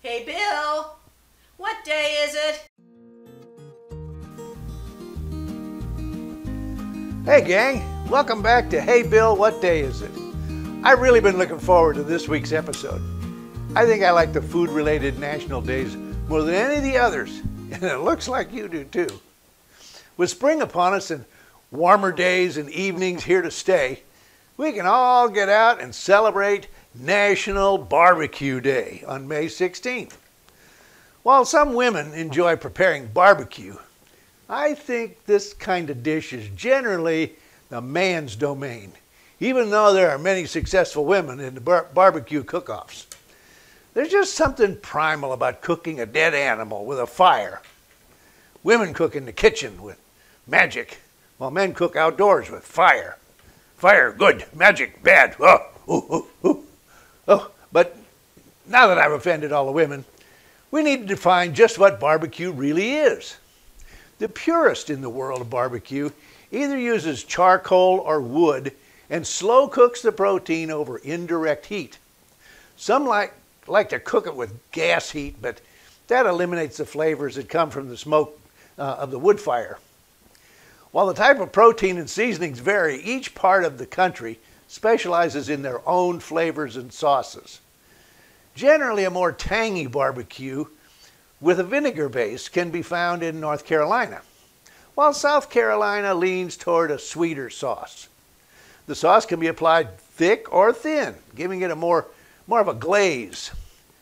Hey, Bill, what day is it? Hey gang, welcome back to Hey Bill, what day is it? I've really been looking forward to this week's episode. I think I like the food-related national days more than any of the others, and it looks like you do too. With spring upon us and warmer days and evenings here to stay, we can all get out and celebrate National Barbecue Day on May 16th. While some women enjoy preparing barbecue, I think this kind of dish is generally the man's domain, even though there are many successful women in the barbecue cook-offs. There's just something primal about cooking a dead animal with a fire. Women cook in the kitchen with magic, while men cook outdoors with fire. Fire, good. Magic, bad. Oh, but now that I've offended all the women, we need to define just what barbecue really is. The purist in the world of barbecue either uses charcoal or wood and slow cooks the protein over indirect heat. Some like to cook it with gas heat, but that eliminates the flavors that come from the smoke of the wood fire. While the type of protein and seasonings vary, each part of the country specializes in their own flavors and sauces. Generally, a more tangy barbecue with a vinegar base can be found in North Carolina, while South Carolina leans toward a sweeter sauce. The sauce can be applied thick or thin, giving it more of a glaze.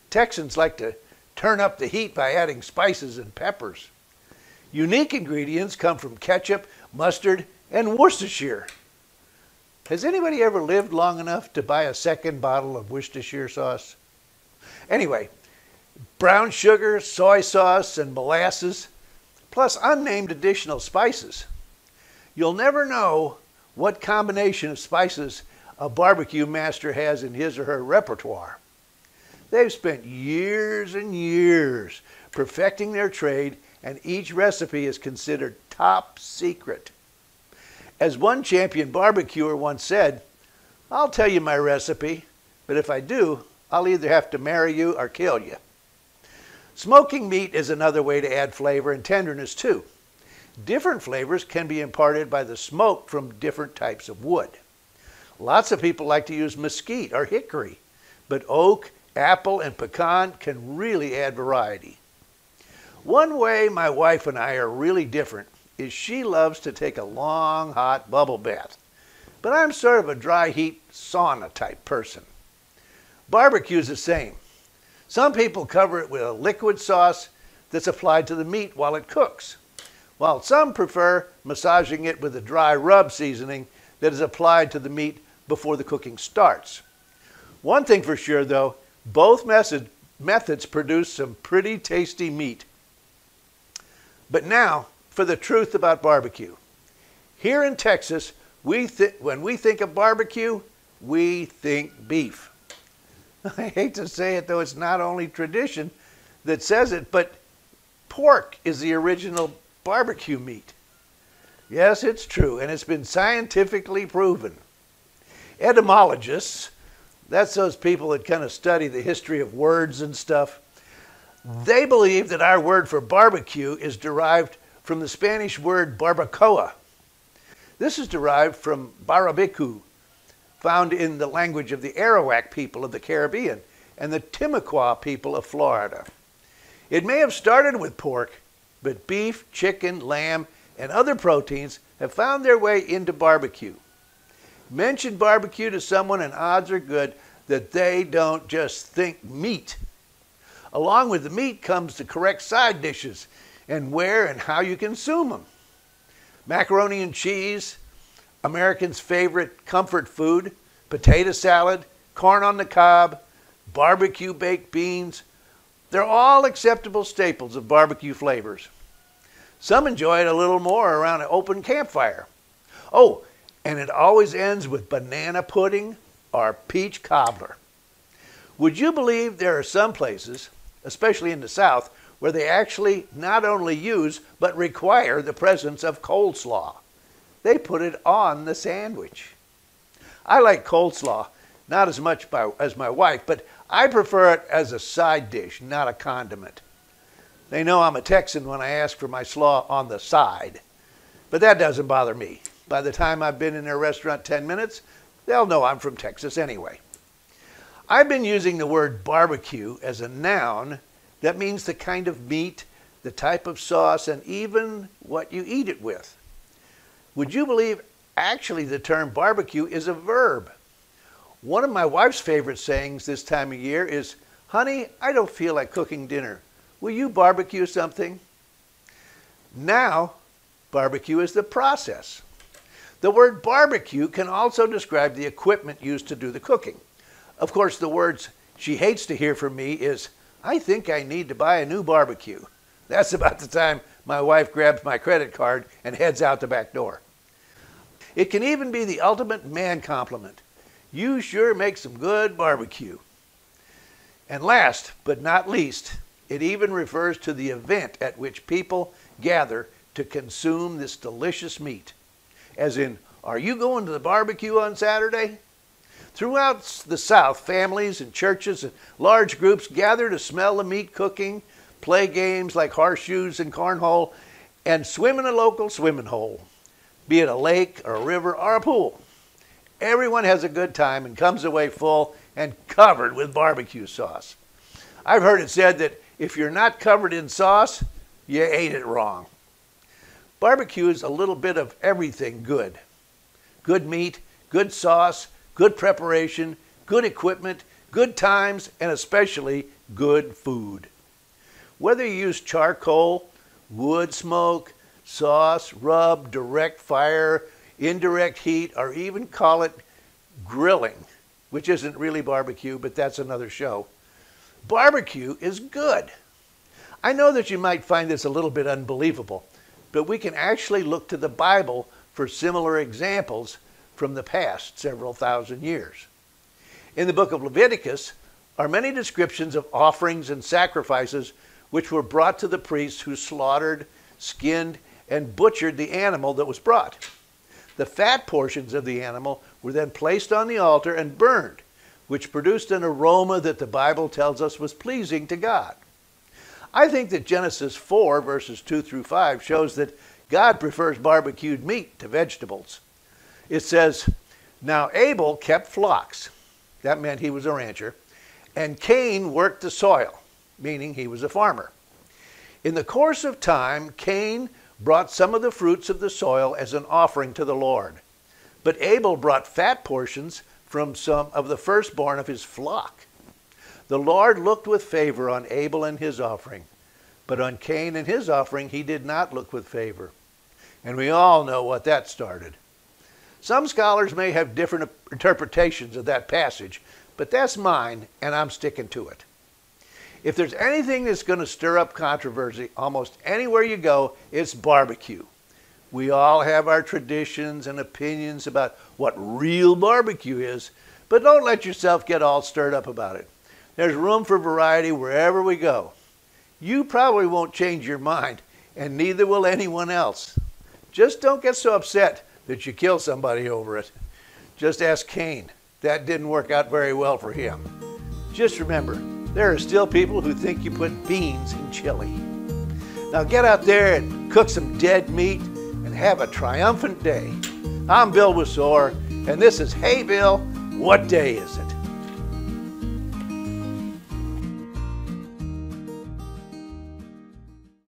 Texans like to turn up the heat by adding spices and peppers. Unique ingredients come from ketchup, mustard, and Worcestershire. Has anybody ever lived long enough to buy a second bottle of Worcestershire sauce? Anyway, brown sugar, soy sauce, and molasses, plus unnamed additional spices. You'll never know what combination of spices a barbecue master has in his or her repertoire. They've spent years and years perfecting their trade, and each recipe is considered top secret. As one champion barbecuer once said, "I'll tell you my recipe, but if I do, I'll either have to marry you or kill you." Smoking meat is another way to add flavor and tenderness too. Different flavors can be imparted by the smoke from different types of wood. Lots of people like to use mesquite or hickory, but oak, apple, and pecan can really add variety. One way my wife and I are really different is she loves to take a long, hot bubble bath, but I'm sort of a dry heat sauna type person. Barbecue's the same. Some people cover it with a liquid sauce that's applied to the meat while it cooks, while some prefer massaging it with a dry rub seasoning that is applied to the meat before the cooking starts. One thing for sure though, both methods produce some pretty tasty meat. But now, for the truth about barbecue. Here in Texas, when we think of barbecue, we think beef. I hate to say it though, it's not only tradition that says it, but pork is the original barbecue meat. Yes, it's true, and it's been scientifically proven. Etymologists, that's those people that kind of study the history of words and stuff, they believe that our word for barbecue is derived from the Spanish word barbacoa. This is derived from Barbeque, found in the language of the Arawak people of the Caribbean and the Timucua people of Florida. It may have started with pork, but beef, chicken, lamb, and other proteins have found their way into barbecue. Mention barbecue to someone and odds are good that they don't just think meat. Along with the meat comes the correct side dishes and where and how you consume them. Macaroni and cheese, Americans' favorite comfort food, potato salad, corn on the cob, barbecue baked beans, they're all acceptable staples of barbecue flavors. Some enjoy it a little more around an open campfire. Oh, and it always ends with banana pudding or peach cobbler. Would you believe there are some places, especially in the South, where they actually not only use but require the presence of coleslaw? They put it on the sandwich. I like coleslaw, not as much as my wife, but I prefer it as a side dish, not a condiment. They know I'm a Texan when I ask for my slaw on the side, but that doesn't bother me. By the time I've been in their restaurant 10 minutes, they'll know I'm from Texas anyway. I've been using the word barbecue as a noun that means the kind of meat, the type of sauce, and even what you eat it with. Would you believe actually the term barbecue is a verb? One of my wife's favorite sayings this time of year is, "Honey, I don't feel like cooking dinner. Will you barbecue something?" Now, barbecue is the process. The word barbecue can also describe the equipment used to do the cooking. Of course, the words she hates to hear from me is, "I think I need to buy a new barbecue." That's about the time my wife grabs my credit card and heads out the back door. It can even be the ultimate man compliment. "You sure make some good barbecue." And last but not least, it even refers to the event at which people gather to consume this delicious meat. As in, are you going to the barbecue on Saturday? Throughout the South, families and churches and large groups gather to smell the meat cooking, play games like horseshoes and cornhole, and swim in a local swimming hole, be it a lake or a river or a pool. Everyone has a good time and comes away full and covered with barbecue sauce. I've heard it said that if you're not covered in sauce, you ate it wrong. Barbecue is a little bit of everything good. Good meat, good sauce, good preparation, good equipment, good times, and especially good food. Whether you use charcoal, wood smoke, sauce, rub, direct fire, indirect heat, or even call it grilling, which isn't really barbecue, but that's another show. Barbecue is good. I know that you might find this a little bit unbelievable, but we can actually look to the Bible for similar examples from the past several thousand years. In the book of Leviticus are many descriptions of offerings and sacrifices which were brought to the priests who slaughtered, skinned, and butchered the animal that was brought. The fat portions of the animal were then placed on the altar and burned, which produced an aroma that the Bible tells us was pleasing to God. I think that Genesis 4, verses 2 through 5, shows that God prefers barbecued meat to vegetables. It says, "Now Abel kept flocks." That meant he was a rancher. "And Cain worked the soil," meaning he was a farmer. "In the course of time, Cain brought some of the fruits of the soil as an offering to the Lord. But Abel brought fat portions from some of the firstborn of his flock. The Lord looked with favor on Abel and his offering, but on Cain and his offering he did not look with favor." And we all know what that started. Some scholars may have different interpretations of that passage, but that's mine, and I'm sticking to it. If there's anything that's going to stir up controversy almost anywhere you go, it's barbecue. We all have our traditions and opinions about what real barbecue is, but don't let yourself get all stirred up about it. There's room for variety wherever we go. You probably won't change your mind, and neither will anyone else. Just don't get so upset that you kill somebody over it. Just ask Cain. That didn't work out very well for him. Just remember, there are still people who think you put beans in chili. Now get out there and cook some dead meat and have a triumphant day. I'm Bill Wasore, and this is Hey Bill, What Day Is It?